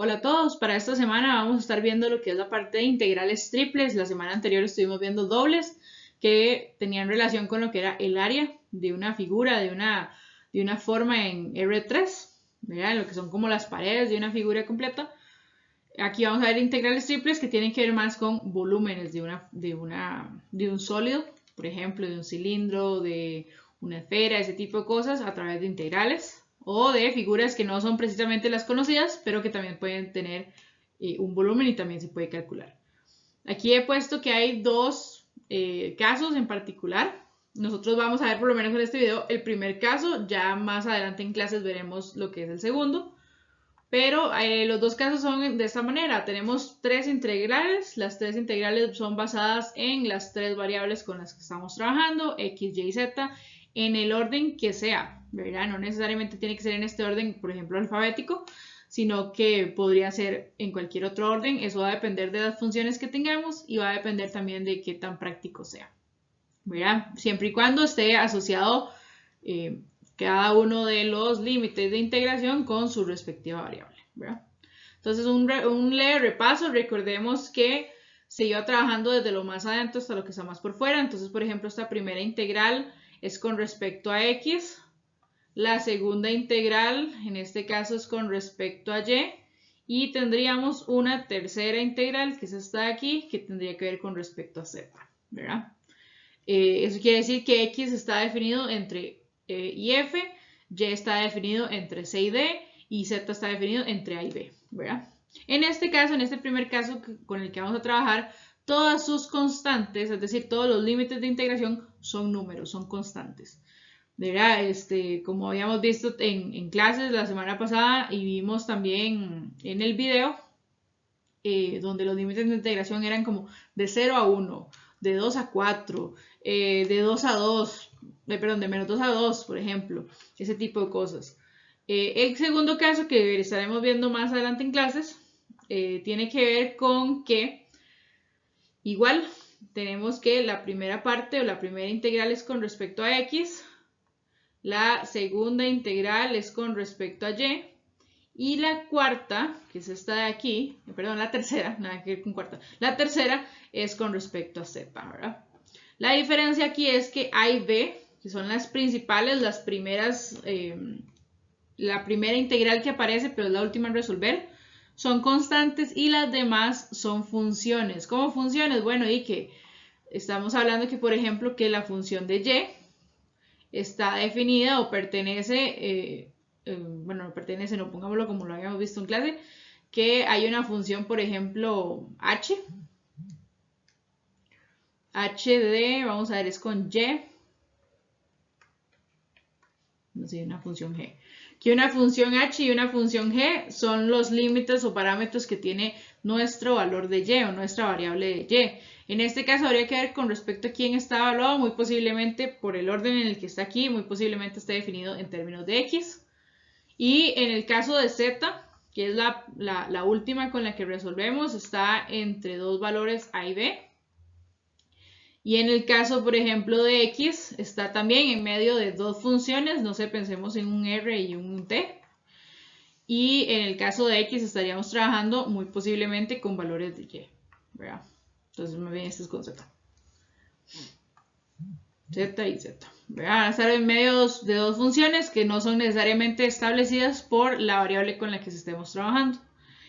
Hola a todos, para esta semana vamos a estar viendo lo que es la parte de integrales triples. La semana anterior estuvimos viendo dobles que tenían relación con lo que era el área de una figura, de una forma en R3, ¿verdad? Lo que son como las paredes de una figura completa. Aquí vamos a ver integrales triples que tienen que ver más con volúmenes de un sólido, por ejemplo, de un cilindro, de una esfera, ese tipo de cosas a través de integrales o de figuras que no son precisamente las conocidas, pero que también pueden tener un volumen y también se puede calcular. Aquí he puesto que hay dos casos en particular. Nosotros vamos a ver por lo menos en este video el primer caso, ya más adelante en clases veremos lo que es el segundo. Pero los dos casos son de esta manera. Tenemos tres integrales. Las tres integrales son basadas en las tres variables con las que estamos trabajando, x, y, z, en el orden que sea, ¿verdad? No necesariamente tiene que ser en este orden, por ejemplo, alfabético, sino que podría ser en cualquier otro orden. Eso va a depender de las funciones que tengamos y va a depender también de qué tan práctico sea, ¿verdad? Siempre y cuando esté asociado eh, cada uno de los límites de integración con su respectiva variable, ¿verdad? Entonces, un leve repaso, recordemos que se iba trabajando desde lo más adentro hasta lo que está más por fuera. Entonces, por ejemplo, esta primera integral es con respecto a x, la segunda integral, en este caso, es con respecto a y tendríamos una tercera integral, que es esta de aquí, que tendría que ver con respecto a z, ¿verdad? Eso quiere decir que x está definido entre y f, y está definido entre c y d, y z está definido entre a y b, ¿verdad? En este caso, en este primer caso con el que vamos a trabajar, todas sus constantes, es decir, todos los límites de integración son números, son constantes, ¿verdad? Como habíamos visto en clases la semana pasada y vimos también en el video, donde los límites de integración eran como de 0 a 1, de 2 a 4, de 2 a 2, perdón, de menos 2 a 2, por ejemplo, ese tipo de cosas. El segundo caso que estaremos viendo más adelante en clases tiene que ver con que igual tenemos que la primera parte o la primera integral es con respecto a x, la segunda integral es con respecto a y la cuarta, que es esta de aquí, perdón, la tercera, nada que ver con cuarta, la tercera es con respecto a z, ¿verdad? La diferencia aquí es que A y B, que son las principales, las primeras, la primera integral que aparece, pero es la última en resolver, son constantes y las demás son funciones. ¿Cómo funciones? Bueno, y que estamos hablando que, por ejemplo, que la función de y está definida o pertenece, bueno, no pertenece, no pongámoslo como lo habíamos visto en clase, que hay una función, por ejemplo, h de, vamos a ver, es con y, no sé, una función g, que una función h y una función g son los límites o parámetros que tiene nuestro valor de y o nuestra variable de y. En este caso habría que ver con respecto a quién está evaluado, muy posiblemente por el orden en el que está aquí, muy posiblemente esté definido en términos de x. Y en el caso de z, que es la última con la que resolvemos, está entre dos valores a y b. Y en el caso, por ejemplo, de x, está también en medio de dos funciones, no sé, pensemos en un r y un t. Y en el caso de x estaríamos trabajando muy posiblemente con valores de y, ¿verdad? Entonces me viene este es con z. Z y Z. Van a estar en medio de dos funciones que no son necesariamente establecidas por la variable con la que se estemos trabajando.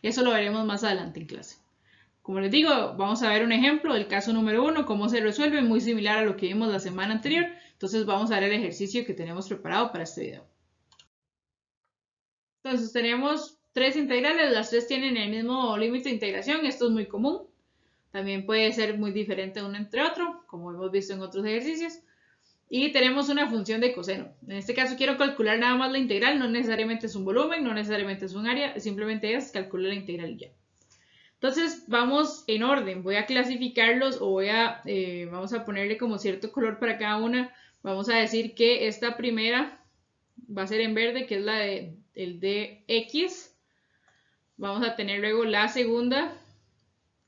Eso lo veremos más adelante en clase. Como les digo, vamos a ver un ejemplo del caso número 1, cómo se resuelve, muy similar a lo que vimos la semana anterior. Entonces vamos a ver el ejercicio que tenemos preparado para este video. Entonces tenemos tres integrales, las tres tienen el mismo límite de integración, esto es muy común. También puede ser muy diferente uno entre otro, como hemos visto en otros ejercicios. Y tenemos una función de coseno. En este caso quiero calcular nada más la integral, no necesariamente es un volumen, no necesariamente es un área, simplemente es calcular la integral y ya. Entonces vamos en orden, voy a clasificarlos o vamos a ponerle como cierto color para cada una. Vamos a decir que esta primera va a ser en verde, que es la de x. Vamos a tener luego la segunda,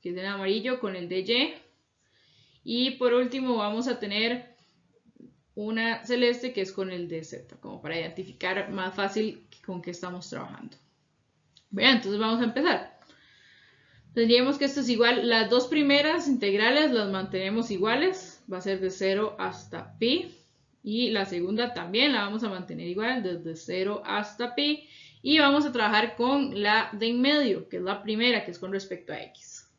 que es en amarillo, con el de y. Y por último vamos a tener una celeste que es con el de z, como para identificar más fácil con qué estamos trabajando. Vean, entonces vamos a empezar. Tendríamos que esto es igual, las dos primeras integrales las mantenemos iguales, va a ser de 0 hasta pi, y la segunda también la vamos a mantener igual, desde 0 hasta pi, y vamos a trabajar con la de en medio, que es la primera, que es con respecto a x.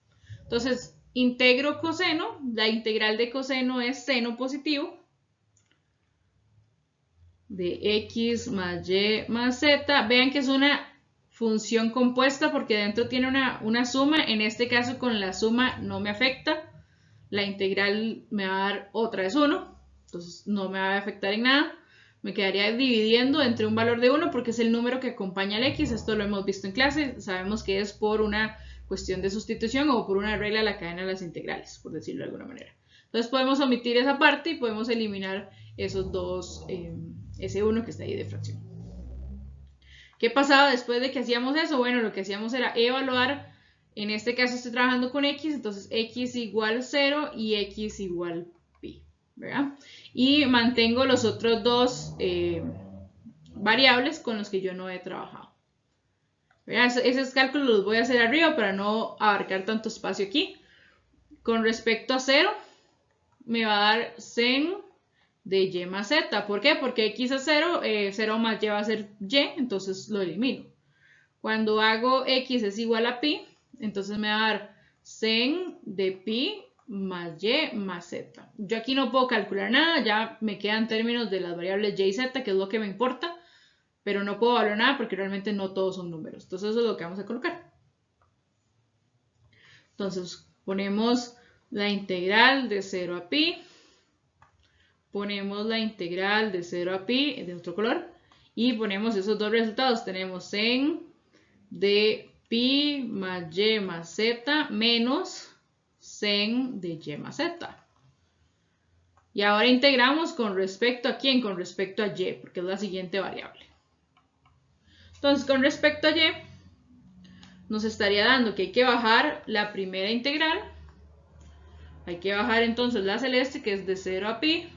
Entonces, integro coseno, la integral de coseno es seno positivo, de x más y más z. Vean que es una función compuesta porque dentro tiene una suma. En este caso con la suma no me afecta. La integral me va a dar otra vez 1. Entonces no me va a afectar en nada. Me quedaría dividiendo entre un valor de 1 porque es el número que acompaña al x. Esto lo hemos visto en clase. Sabemos que es por una cuestión de sustitución o por una regla de la cadena de las integrales, por decirlo de alguna manera. Entonces podemos omitir esa parte y podemos eliminar esos dos, ese 1 que está ahí de fracción. ¿Qué pasaba después de que hacíamos eso? Bueno, lo que hacíamos era evaluar, en este caso estoy trabajando con x, entonces x igual 0 y x igual pi, ¿verdad? Y mantengo los otros dos variables con los que yo no he trabajado. Esos cálculos los voy a hacer arriba para no abarcar tanto espacio aquí. Con respecto a 0, me va a dar sen de y más z. ¿Por qué? Porque x es 0, 0 más y va a ser y, entonces lo elimino. Cuando hago x es igual a pi, entonces me va a dar sen de pi más y más z. Yo aquí no puedo calcular nada, ya me quedan términos de las variables y y z, que es lo que me importa, pero no puedo hablar nada porque realmente no todos son números. Entonces eso es lo que vamos a colocar. Entonces ponemos la integral de 0 a pi. Ponemos la integral de 0 a pi de otro color y ponemos esos dos resultados. Tenemos sen de pi más y más z menos sen de y más z. Y ahora integramos con respecto a quién, con respecto a y, porque es la siguiente variable. Entonces, con respecto a y, nos estaría dando que hay que bajar la primera integral. Hay que bajar entonces la celeste, que es de 0 a pi.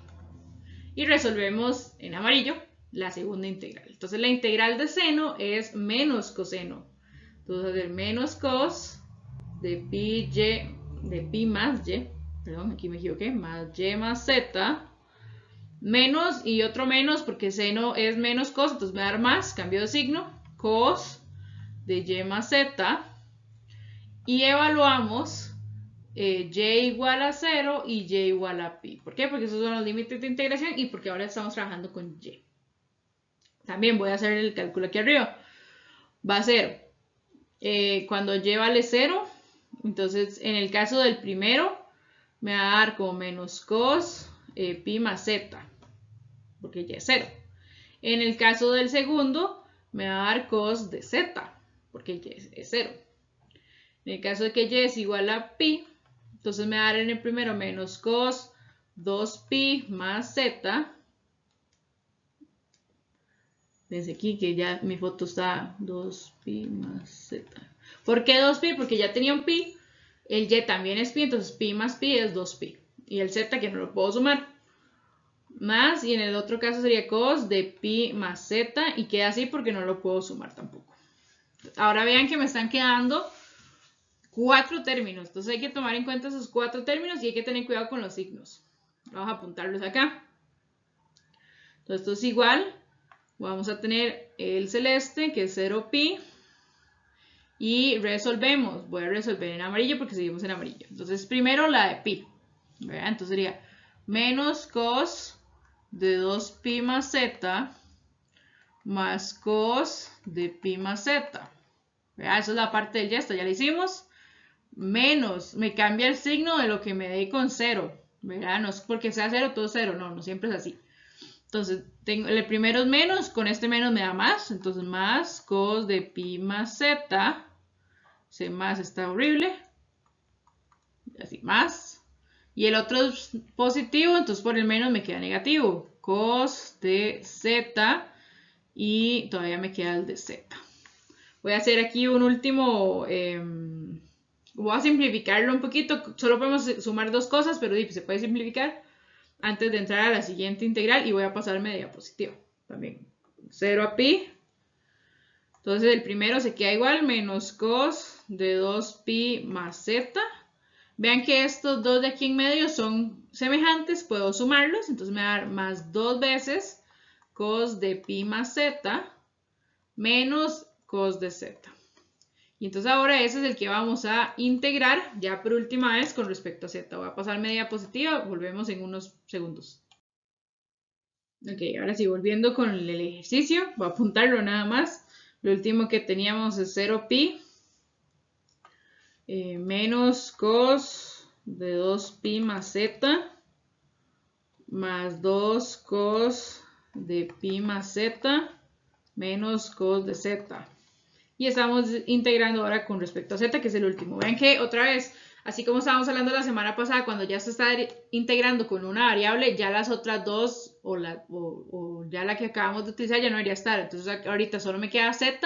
Y resolvemos en amarillo la segunda integral. Entonces la integral de seno es menos coseno. Entonces va a ser menos cos de pi más y, perdón, aquí me equivoqué, más y más z, menos y otro menos porque seno es menos cos, entonces me va a dar más, cambio de signo, cos de y más z, y evaluamos y igual a 0 y y igual a pi. ¿Por qué? Porque esos son los límites de integración y porque ahora estamos trabajando con y. También voy a hacer el cálculo aquí arriba. Va a ser cuando y vale 0, entonces en el caso del primero me va a dar como menos cos pi más z, porque y es 0. En el caso del segundo me va a dar cos de z, porque y es 0. En el caso de que y es igual a pi, entonces me va a dar en el primero menos cos 2pi más z. Desde aquí que ya mi foto está 2pi más z. ¿Por qué 2pi? Porque ya tenía un pi. El y también es pi, entonces pi más pi es 2pi. Y el z que no lo puedo sumar. Más, y en el otro caso sería cos de pi más z. Y queda así porque no lo puedo sumar tampoco. Ahora vean que me están quedando 4 términos. Entonces hay que tomar en cuenta esos 4 términos y hay que tener cuidado con los signos. Vamos a apuntarlos acá. Entonces esto es igual. Vamos a tener el celeste, que es 0pi. Y resolvemos. Voy a resolver en amarillo porque seguimos en amarillo. Entonces primero la de pi. ¿Verdad? Entonces sería menos cos de 2pi más z más cos de pi más z. ¿Verdad? Esa es la parte del ya, esta ya la hicimos. Menos, me cambia el signo de lo que me dé con 0. ¿Verdad? No es porque sea 0 todo 0, no siempre es así. Entonces, el primero es menos, con este menos me da más, entonces más cos de pi más z, ese más está horrible, así más, y el otro es positivo, entonces por el menos me queda negativo, cos de z, y todavía me queda el de z. Voy a hacer aquí un último, voy a simplificarlo un poquito, solo podemos sumar dos cosas, pero se puede simplificar antes de entrar a la siguiente integral y voy a pasarme de diapositiva también. 0 a pi Entonces el primero se queda igual, menos cos de 2pi más z. Vean que estos dos de aquí en medio son semejantes, puedo sumarlos, entonces me va a dar más 2 veces cos de pi más z menos cos de z. Y entonces ahora ese es el que vamos a integrar ya por última vez con respecto a z. Voy a pasar media diapositiva, volvemos en unos segundos. Ok, ahora sí, volviendo con el ejercicio, voy a apuntarlo nada más. Lo último que teníamos es 0pi menos cos de 2pi más z más 2 cos de pi más z menos cos de z. Y estamos integrando ahora con respecto a z, que es el último. Vean que otra vez, así como estábamos hablando la semana pasada, cuando ya se está integrando con una variable, ya las otras dos o ya la que acabamos de utilizar ya no debería estar. Entonces ahorita solo me queda z,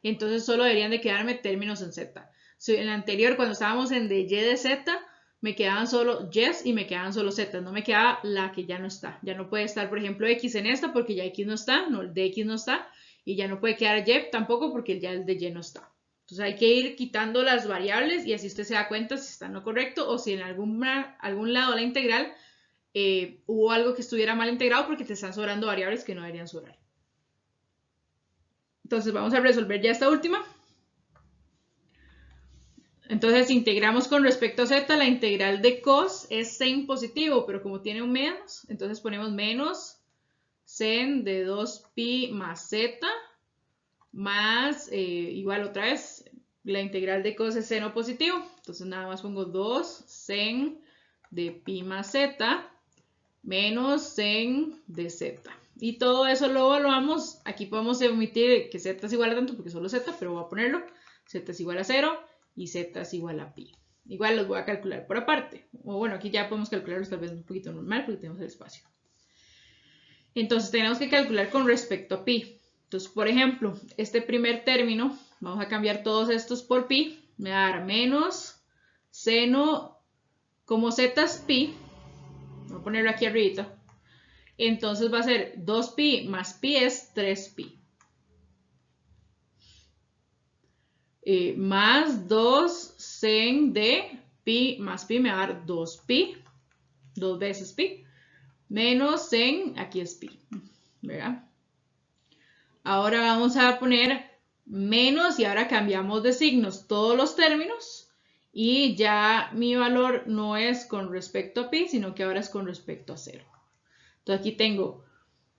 entonces solo deberían de quedarme términos en z. En el anterior, cuando estábamos en de y de z, me quedaban solo yes y me quedaban solo z, no me quedaba la que ya no está. Ya no puede estar, por ejemplo, x en esta porque ya x no está, no, el de x no está. Y ya no puede quedar y tampoco porque ya el de y no está. Entonces hay que ir quitando las variables y así usted se da cuenta si está en lo correcto o si en algún lado de la integral hubo algo que estuviera mal integrado porque te están sobrando variables que no deberían sobrar. Entonces vamos a resolver ya esta última. Entonces integramos con respecto a z, la integral de cos es sen positivo, pero como tiene un menos, entonces ponemos menos sen de 2pi más z más, igual otra vez, la integral de cos es seno positivo. Entonces nada más pongo 2 sen de pi más z menos sen de z. Y todo eso lo evaluamos. Aquí podemos omitir que z es igual a tanto porque solo z, pero voy a ponerlo. Z es igual a 0 y z es igual a pi. Igual los voy a calcular por aparte. O bueno, aquí ya podemos calcularlos tal vez un poquito normal porque tenemos el espacio. Entonces tenemos que calcular con respecto a pi. Entonces, por ejemplo, este primer término, vamos a cambiar todos estos por pi, me va a dar menos seno, como z es pi, voy a ponerlo aquí arriba, entonces va a ser 2pi más pi es 3pi. Más 2 sen de pi más pi me va a dar 2pi, 2 veces pi, menos sen, aquí es pi, ¿verdad? Ahora vamos a poner menos y ahora cambiamos de signos todos los términos y ya mi valor no es con respecto a pi, sino que ahora es con respecto a 0. Entonces aquí tengo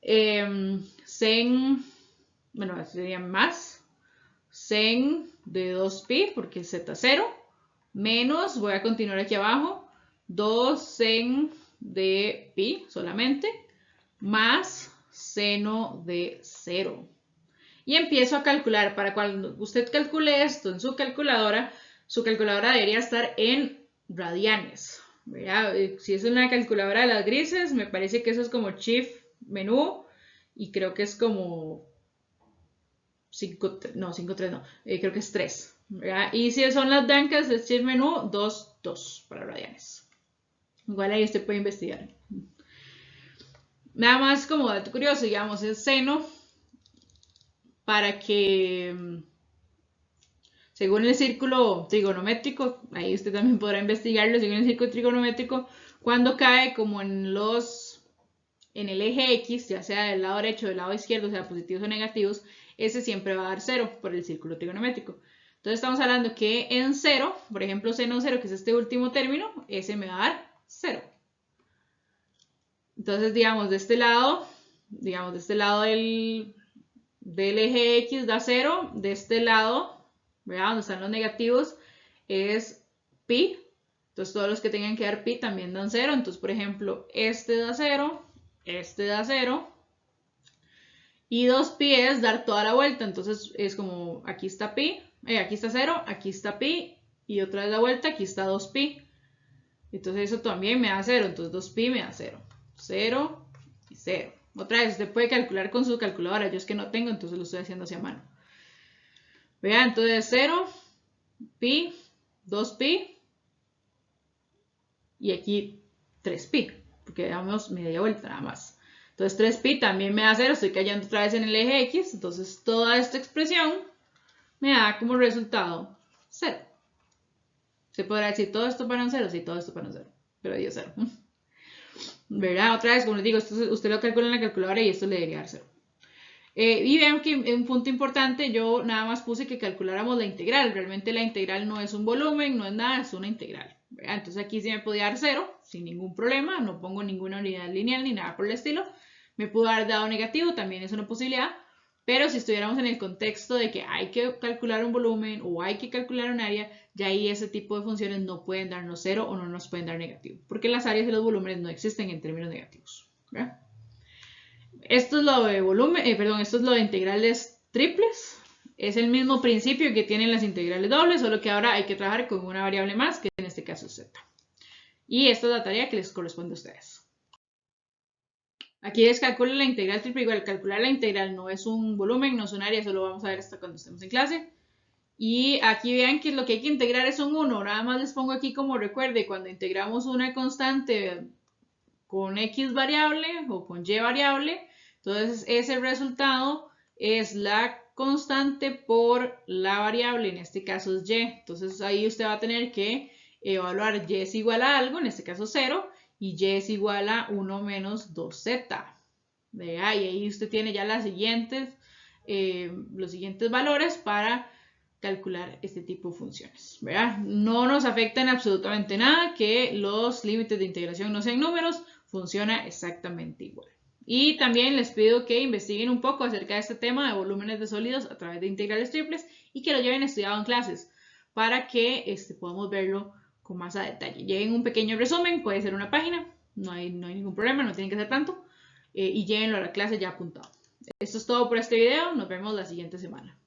sen, bueno, sería más sen de 2pi porque z es 0, menos, voy a continuar aquí abajo, 2 sen de pi solamente, más seno de 0. Y empiezo a calcular. Para cuando usted calcule esto en su calculadora debería estar en radianes, ¿verdad? Si es una calculadora de las grises, me parece que eso es como Shift menú y creo que es como 5, no, 5.3 no, creo que es 3, ¿verdad? Y si son las blancas, es Shift menú 2 para radianes. Igual ahí usted puede investigar. Nada más como dato curioso, digamos, el seno para que, según el círculo trigonométrico, ahí usted también podrá investigarlo, según el círculo trigonométrico, cuando cae como en el eje X, ya sea del lado derecho o del lado izquierdo, o sea, positivos o negativos, ese siempre va a dar 0 por el círculo trigonométrico. Entonces estamos hablando que en 0, por ejemplo, seno 0, que es este último término, ese me va a dar 0. Entonces, digamos, de este lado del eje X da 0, de este lado, ¿verdad? Donde están los negativos, es pi. Entonces todos los que tengan que dar pi también dan 0. Entonces, por ejemplo, este da 0, este da 0. Y 2pi es dar toda la vuelta. Entonces es como, aquí está pi, aquí está 0, aquí está pi. Y otra vez la vuelta, aquí está 2pi. Entonces eso también me da 0. Entonces 2pi me da 0. 0 y 0. Otra vez, usted puede calcular con su calculadora. Yo es que no tengo, entonces lo estoy haciendo hacia mano. Vean, entonces 0, pi, 2pi y aquí 3pi, porque damos media vuelta nada más. Entonces 3pi también me da 0, estoy cayendo otra vez en el eje X, entonces toda esta expresión me da como resultado 0. Se podrá decir todo esto para un 0, sí, todo esto para un 0, pero dio 0. ¿Verdad? Otra vez, como les digo, esto usted lo calcula en la calculadora y esto le debería dar 0. Y vean que un punto importante, yo nada más puse que calculáramos la integral. Realmente la integral no es un volumen, no es nada, es una integral. ¿Verdad? Entonces aquí sí me podía dar 0, sin ningún problema, no pongo ninguna unidad lineal ni nada por el estilo. Me pudo haber dado negativo, también es una posibilidad. Pero si estuviéramos en el contexto de que hay que calcular un volumen o hay que calcular un área, ya ahí ese tipo de funciones no pueden darnos 0 o no nos pueden dar negativo, porque las áreas y los volúmenes no existen en términos negativos. ¿Verdad? Esto es lo de volumen, esto es lo de integrales triples. Es el mismo principio que tienen las integrales dobles, solo que ahora hay que trabajar con una variable más, que en este caso es z. Y esta es la tarea que les corresponde a ustedes. Aquí les calculo la integral triple. Igual, calcular la integral no es un volumen, no es un área, eso lo vamos a ver hasta cuando estemos en clase. Y aquí vean que lo que hay que integrar es un 1. Nada más les pongo aquí como recuerde, cuando integramos una constante con x variable o con y variable, entonces ese resultado es la constante por la variable, en este caso es y. Entonces ahí usted va a tener que evaluar y es igual a algo, en este caso 0, y y es igual a 1 menos 2z. ¿Verdad? Y ahí usted tiene ya los siguientes valores para calcular este tipo de funciones. ¿Verdad? No nos afecta en absolutamente nada que los límites de integración no sean números, funciona exactamente igual. Y también les pido que investiguen un poco acerca de este tema de volúmenes de sólidos a través de integrales triples y que lo lleven estudiado en clases para que podamos verlo con más a detalle. Lleven un pequeño resumen, puede ser una página, no hay ningún problema, no tienen que ser tanto, y llévenlo a la clase ya apuntado. Esto es todo por este video, nos vemos la siguiente semana.